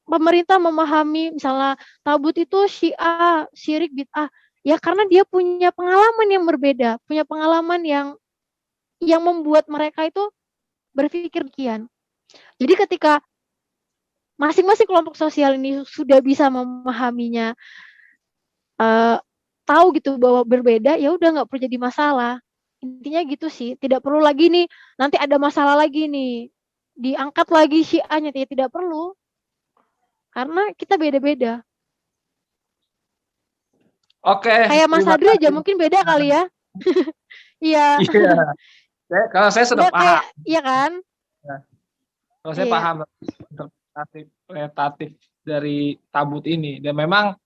pemerintah memahami misalnya tabut itu Syiah, syirik, bid'ah. Ya karena dia punya pengalaman yang berbeda, punya pengalaman yang membuat mereka itu berpikir demikian. Jadi ketika masing-masing kelompok sosial ini sudah bisa memahaminya, tahu gitu bahwa berbeda, ya udah nggak perlu jadi masalah. Intinya gitu sih, tidak perlu lagi nih nanti ada masalah lagi nih, diangkat lagi Syiahnya, ya tidak perlu. Karena kita beda-beda. Oke. Kayak Mas Adri aja mungkin beda kali ya. Iya. Kalau saya sudah paham. Iya kan? Ya. Kalau saya paham interpretatif dari tabut ini. Dan memang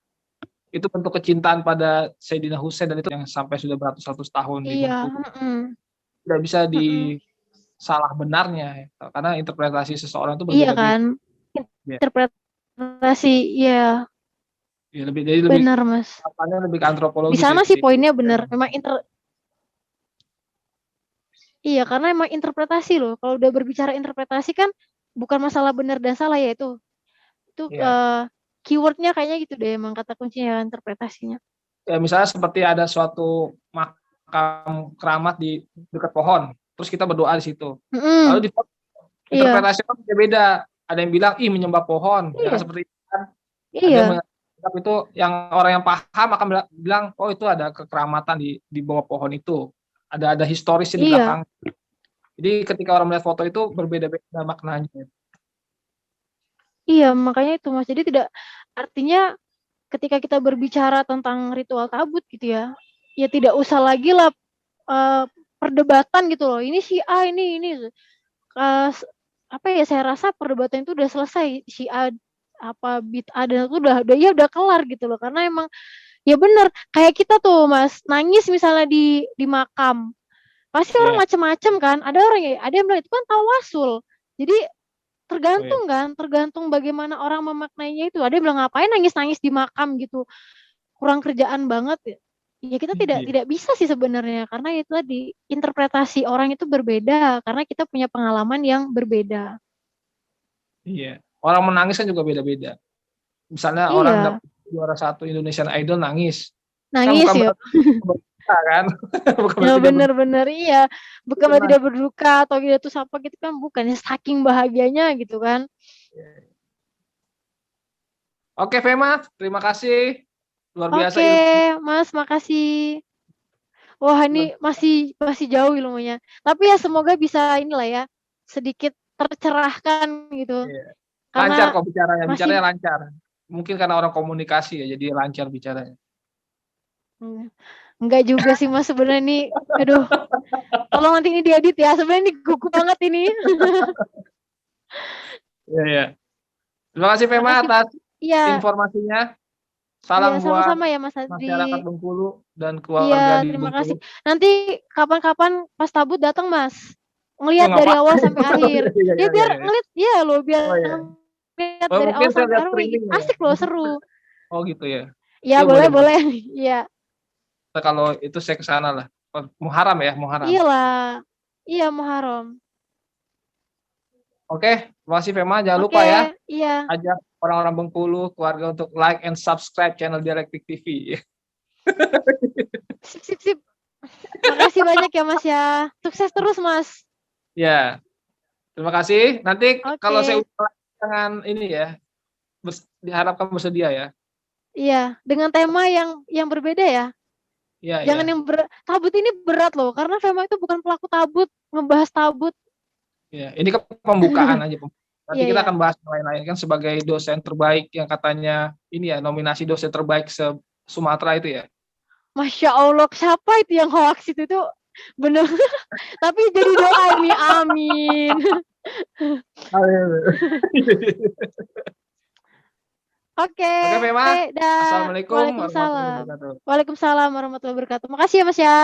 itu bentuk kecintaan pada Sayyidina Husain dan itu yang sampai sudah beratus-ratus tahun di Bengkulu. Tidak bisa disalah benarnya. Karena interpretasi seseorang itu berbeda-beda. Iya kan? Interpretasi, iya. Ya, jadi benar, Mas. Lebih ke antropologi. Di sana sih poinnya benar. Memang iya, karena emang interpretasi loh. Kalau udah berbicara interpretasi kan bukan masalah benar dan salah ya itu. Itu keywordnya kayaknya gitu deh, emang kata kuncinya interpretasinya. Ya misalnya seperti ada suatu makam keramat di dekat pohon, terus kita berdoa di situ. Lalu di interpretasi kan beda. Ada yang bilang menyembah pohon, ya seperti itu kan. Ada yang itu yang orang yang paham akan bilang itu ada kekeramatan di bawah pohon itu. Ada historis di belakang. Jadi ketika orang melihat foto itu berbeda-beda maknanya. Iya, makanya itu Mas. Jadi tidak, artinya ketika kita berbicara tentang ritual tabut gitu ya tidak usah lagi lah perdebatan gitu loh. Ini Syiah, ini apa ya, saya rasa perdebatan itu udah selesai. Syiah apa bid'ah dan itu udah kelar gitu loh. Karena emang ya benar, kayak kita tuh Mas nangis misalnya di makam, pasti orang macam-macam kan. Ada orang ada yang bilang itu kan tawasul. Jadi Oh ya. tergantung bagaimana orang memaknainya itu. Ada yang bilang, "Ngapain nangis-nangis di makam gitu, kurang kerjaan banget ya." Ya kita tidak Iya. tidak bisa sih sebenarnya, karena itu tadi, interpretasi orang itu berbeda, karena kita punya pengalaman yang berbeda. Iya. Orang menangis kan juga beda-beda. Misalnya orang Iya, dapet juara 1 Indonesian Idol nangis, kan nangis bukan ya. berarti berduka kan, bukan Ya berarti dia bener-bener iya, bukan berarti bersenang. dia berduka atau dia tuh apa gitu kan, bukan ya, saking bahagianya gitu kan. Oke Fema, terima kasih. Luar biasa Oke, ilmu. Mas, makasih. Wah, ini masih masih jauh ilmunya. Tapi ya semoga bisa inilah ya, sedikit tercerahkan gitu. Iya. Lancar Karena kok bicaranya, bicaranya masih lancar. Mungkin karena orang komunikasi ya, jadi lancar bicaranya. enggak juga sih Mas sebenarnya ini. Aduh, tolong nanti ini diedit ya. Sebenarnya ini gugup banget ini. Iya, iya. Terima kasih Fema Makasih. atas Iya, informasinya. iya Salam buat sama-sama ya Mas masyarakat Adri. Bengkulu dan Iya, keluarga di terima kasih. Bengkulu. Nanti kapan-kapan pas tabut datang Mas. Oh, Ngelihat dari awal ngapain? sampai akhir. Iya, Ya iya, iya, biar iya. ngeliat, ya loh, biar Oh iya. ngeliat Oh, dari mungkin awal saya sampai lihat akhir. Wih, streaming ya. asik loh, seru. Oh gitu ya. Iya, Ya boleh, boleh boleh. boleh. Iya. Nah, kalau itu saya ke sana lah. Muharram ya, Muharram. Iyalah. Iya, Muharram. Oke, terima kasih Fema. Jangan lupa Oke, ya, iya. ajak orang-orang Bengkulu, keluarga untuk like and subscribe channel Dialektik TV. Sip, sip, sip. Makasih banyak ya, Mas ya. Sukses terus, Mas. Ya, terima kasih. Nanti kalau saya Oke. ulang dengan ini ya, diharapkan bersedia ya. Iya, dengan tema yang berbeda ya. Iya, Jangan iya. yang tabut ini berat loh, karena Fema itu bukan pelaku tabut, ngebahas tabut. Ya, ini kan pembukaan aja. Nanti Iya, kita iya. akan bahas yang lain-lain kan sebagai dosen terbaik yang katanya ini ya nominasi dosen terbaik se Sumatera itu ya. Masya Allah, siapa itu yang hoax itu tuh? Bener. Tapi jadi doa ini, amin. Oke, Oke, Fema. dah. Assalamualaikum warahmatullahi Waalaikumsalam. wabarakatuh. Waalaikumsalam warahmatullahi wabarakatuh. Makasih ya, Mas ya.